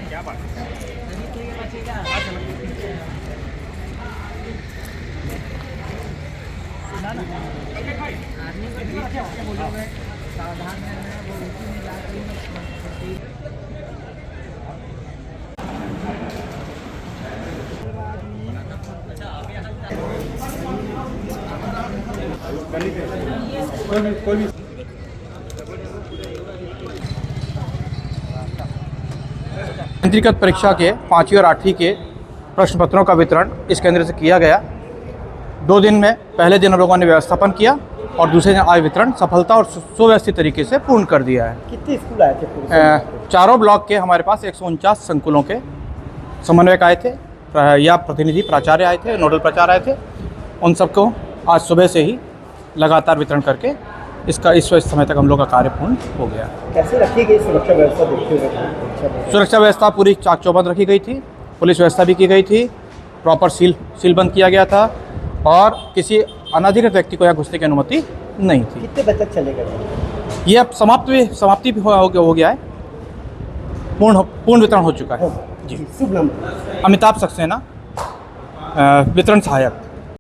क्या बात केंद्रीकृत परीक्षा के 5वीं और 8वीं के प्रश्न पत्रों का वितरण इस केंद्र से किया गया। 2 दिन में पहले दिन हम लोगों ने व्यवस्थापन किया और दूसरे दिन आज वितरण सफलता और सुव्यवस्थित तरीके से पूर्ण कर दिया है। कितने स्कूल आए थे? चारों ब्लॉक के हमारे पास 149 संकुलों के समन्वयक आए थे या प्रतिनिधि प्राचार्य आए थे, नोडल प्राचार्य आए थे। उन सबको आज सुबह से ही लगातार वितरण करके इसका इस समय तक हम लोग का कार्य पूर्ण हो गया। कैसे रखी गई सुरक्षा व्यवस्था देखते हुए? सुरक्षा व्यवस्था पूरी चाक चौबंद रखी गई थी, पुलिस व्यवस्था भी की गई थी, प्रॉपर सीलबंद किया गया था और किसी अनाधिकृत व्यक्ति को यहाँ घुसने की अनुमति नहीं थी। कितने बजे तक चलेगा ये अब समाप्ति भी हो गया है, पूर्ण वितरण हो चुका है। जी, शुभ नाम? अमिताभ सक्सेना, वितरण सहायक।